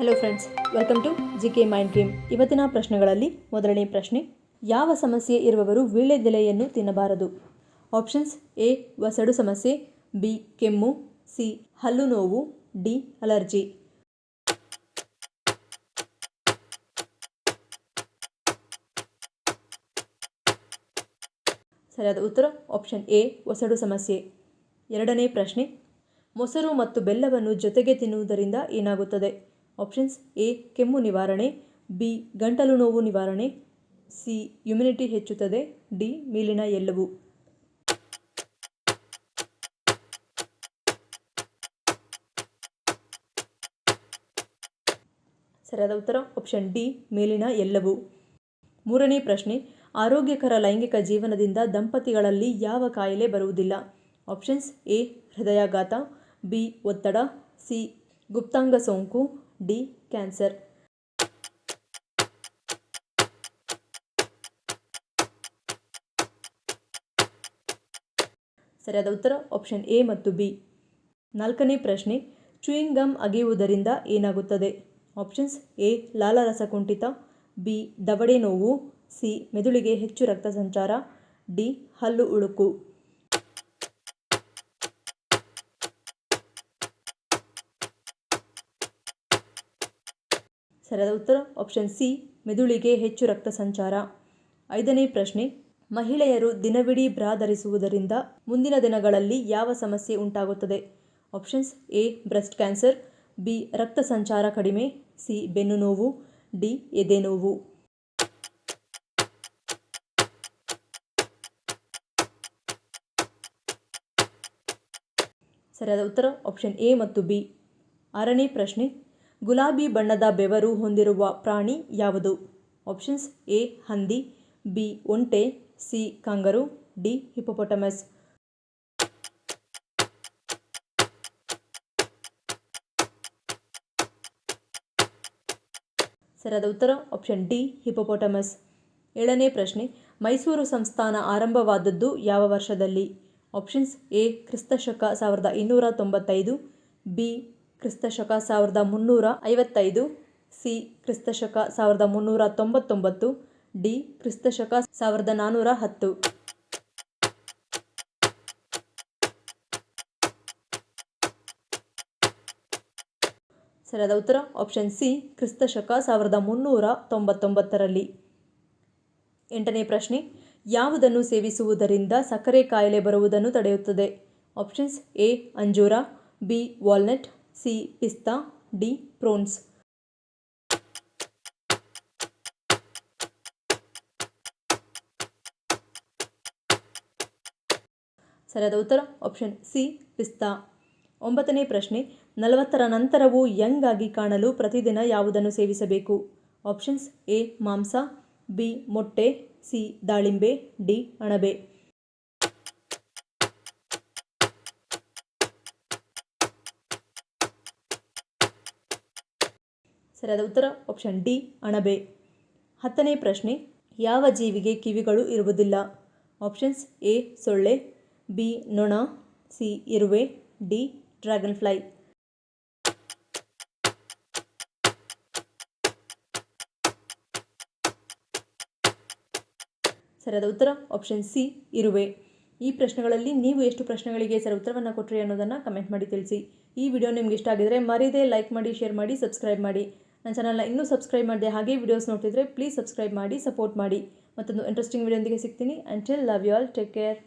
Hello friends, welcome to GK mind game. ಇವತ್ತಿನ ಪ್ರಶ್ನೆಗಳಲ್ಲಿ ಮೊದಲನೇ ಪ್ರಶ್ನೆ, ಯಾವ ಸಮಸ್ಯೆ ಇರುವವರು ವೀಳ್ಯದೆಲೆಯನ್ನು ತಿನ್ನಬಾರದು? ಆಪ್ಷನ್ಸ್: ಎ ವಸಡು ಸಮಸ್ಯೆ, ಬಿ ಕೆಮ್ಮು, ಸಿ ಹಲ್ಲು ನೋವು, ಡಿ ಅಲರ್ಜಿ. ಸರಿಯಾದ ಉತ್ತರ ಆಪ್ಷನ್ ಎ ವಸಡು ಸಮಸ್ಯೆ. ಎರಡನೇ ಪ್ರಶ್ನೆ, ಮೊಸರು ಮತ್ತು ಬೆಲ್ಲವನ್ನು ಜೊತೆಗೆ ತಿನ್ನುವುದರಿಂದ ಏನಾಗುತ್ತದೆ? ಆಪ್ಷನ್ಸ್: ಎ ಕೆಮ್ಮು ನಿವಾರಣೆ, ಬಿ ಗಂಟಲು ನೋವು ನಿವಾರಣೆ, ಸಿ ಇಮ್ಯುನಿಟಿ ಹೆಚ್ಚುತ್ತದೆ, ಡಿ ಮೇಲಿನ ಎಲ್ಲವೂ. ಸರಿಯಾದ ಉತ್ತರ ಆಪ್ಷನ್ ಡಿ ಮೇಲಿನ ಎಲ್ಲವೂ. ಮೂರನೇ ಪ್ರಶ್ನೆ, ಆರೋಗ್ಯಕರ ಲೈಂಗಿಕ ಜೀವನದಿಂದ ದಂಪತಿಗಳಲ್ಲಿ ಯಾವ ಕಾಯಿಲೆ ಬರುವುದಿಲ್ಲ? ಆಪ್ಷನ್ಸ್: ಎ ಹೃದಯಾಘಾತ, ಬಿ ಒತ್ತಡ, ಸಿ ಗುಪ್ತಾಂಗ ಸೋಂಕು, ಡಿ ಕ್ಯಾನ್ಸರ್. ಸರಿಯಾದ ಉತ್ತರ ಆಪ್ಷನ್ ಎ ಮತ್ತು ಬಿ. ನಾಲ್ಕನೇ ಪ್ರಶ್ನೆ, ಚೂಯಿಂಗ್ ಗಮ್ ಅಗೆಯುವುದರಿಂದ ಏನಾಗುತ್ತದೆ? ಆಪ್ಷನ್ಸ್: ಎ ಲಾಲಾರಸ ಕುಂಠಿತ, ಬಿ ದವಡೆ ನೋವು, ಸಿ ಮೆದುಳಿಗೆ ಹೆಚ್ಚು ರಕ್ತ ಸಂಚಾರ, ಡಿ ಹಲ್ಲು ಉಳುಕು. ಸರಿಯಾದ ಉತ್ತರ ಆಪ್ಷನ್ ಸಿ ಮೆದುಳಿಗೆ ಹೆಚ್ಚು ರಕ್ತ ಸಂಚಾರ. ಐದನೇ ಪ್ರಶ್ನೆ, ಮಹಿಳೆಯರು ದಿನವಿಡೀ ಬ್ರಾ ಧರಿಸುವುದರಿಂದ ಮುಂದಿನ ದಿನಗಳಲ್ಲಿ ಯಾವ ಸಮಸ್ಯೆ ಉಂಟಾಗುತ್ತದೆ? Options: A breast cancer, B ರಕ್ತ ಸಂಚಾರ ಕಡಿಮೆ, ಸಿ ಬೆನ್ನು ನೋವು, ಡಿ ಎದೆ ನೋವು. ಸರಿಯಾದ ಉತ್ತರ ಆಪ್ಷನ್ ಎ ಮತ್ತು ಬಿ. ಆರನೇ ಪ್ರಶ್ನೆ, ಗುಲಾಬಿ ಬಣ್ಣದ ಬೆವರು ಹೊಂದಿರುವ ಪ್ರಾಣಿ ಯಾವುದು? ಆಪ್ಷನ್ಸ್: ಎ ಹಂದಿ, ಬಿ ಒಂಟೆ, ಸಿ ಕಾಂಗರೂ, ಡಿ ಹಿಪ್ಪೋಪೊಟಮಸ್. ಸರಿಯಾದ ಉತ್ತರ ಆಪ್ಷನ್ ಡಿ ಹಿಪ್ಪೋಪೊಟಮಸ್. ಏಳನೇ ಪ್ರಶ್ನೆ, ಮೈಸೂರು ಸಂಸ್ಥಾನ ಆರಂಭವಾದದ್ದು ಯಾವ ವರ್ಷದಲ್ಲಿ? ಆಪ್ಷನ್ಸ್: ಎ ಕ್ರಿಸ್ತಶಕ 1295, ಬಿ ಕ್ರಿಸ್ತಶಕ 1355, ಸಿ ಕ್ರಿಸ್ತಶಕ 1399, ಡಿ ಕ್ರಿಸ್ತಶಕ 1410. ಸರಿಯಾದ ಉತ್ತರ ಆಪ್ಷನ್ ಸಿ ಕ್ರಿಸ್ತಶಕ 1399ರಲ್ಲಿ. ಎಂಟನೇ ಪ್ರಶ್ನೆ, ಯಾವುದನ್ನು ಸೇವಿಸುವುದರಿಂದ ಸಕ್ಕರೆ ಕಾಯಿಲೆ ಬರುವುದನ್ನು ತಡೆಯುತ್ತದೆ? ಆಪ್ಷನ್ಸ್: ಎ ಅಂಜೂರ, ಬಿ ವಾಲ್ನಟ್, ಸಿ ಪಿಸ್ತಾ, ಡಿ ಪ್ರೋನ್ಸ್. ಸರಿಯಾದ ಉತ್ತರ ಆಪ್ಷನ್ ಸಿ ಪಿಸ್ತಾ. ಒಂಬತ್ತನೇ ಪ್ರಶ್ನೆ, 40ರ ನಂತರವೂ ಯಂಗ್ ಆಗಿ ಕಾಣಲು ಪ್ರತಿದಿನ ಯಾವುದನ್ನು ಸೇವಿಸಬೇಕು? ಆಪ್ಷನ್ಸ್: ಎ ಮಾಂಸ, ಬಿ ಮೊಟ್ಟೆ, ಸಿ ದಾಳಿಂಬೆ, ಡಿ ಅಣಬೆ. ಸರಿಯಾದ ಉತ್ತರ ಆಪ್ಷನ್ ಡಿ ಅಣಬೆ. 10ನೇ ಪ್ರಶ್ನೆ, ಯಾವ ಜೀವಿಗೆ ಕಿವಿಗಳು ಇರುವುದಿಲ್ಲ? ಆಪ್ಷನ್ಸ್: ಎ ಸೊಳ್ಳೆ, ಬಿ ನೊಣ, ಸಿ ಇರುವೆ, ಡಿ ಡ್ರ್ಯಾಗನ್ ಫ್ಲೈ. ಸರಿಯಾದ ಉತ್ತರ ಆಪ್ಷನ್ ಸಿ ಇರುವೆ. ಈ ಪ್ರಶ್ನೆಗಳಲ್ಲಿ ನೀವು ಎಷ್ಟು ಪ್ರಶ್ನೆಗಳಿಗೆ ಸರಿ ಉತ್ತರವನ್ನು ಕೊಟ್ಟರಿ ಅನ್ನೋದನ್ನು ಕಮೆಂಟ್ ಮಾಡಿ ತಿಳಿಸಿ. ಈ ವಿಡಿಯೋ ನಿಮ್ಗೆ ಇಷ್ಟ ಆಗಿದ್ರೆ ಮರೀದೆ ಲೈಕ್ ಮಾಡಿ, ಶೇರ್ ಮಾಡಿ, ಸಬ್ಸ್ಕ್ರೈಬ್ ಮಾಡಿ. ನನ್ನ ಚಾನಲ್ನ ಇನ್ನೂ ಸಬ್ಸ್ಕ್ರೈಬ್ ಮಾಡಿದೆ ಹಾಗೆ ವಿಡಿಯೋಸ್ ನೋಡ್ತಿದ್ರೆ ಪ್ಲೀಸ್ ಸಬ್ಸ್ಕ್ರೈಬ್ ಮಾಡಿ, ಸಪೋರ್ಟ್ ಮಾಡಿ. ಮತ್ತೊಂದು ಇಂಟ್ರೆಸ್ಟಿಂಗ್ ವಿಡಿಯೋದೊಂದಿಗೆ ಸಿಗ್ತೀನಿ. Until love you all, take care.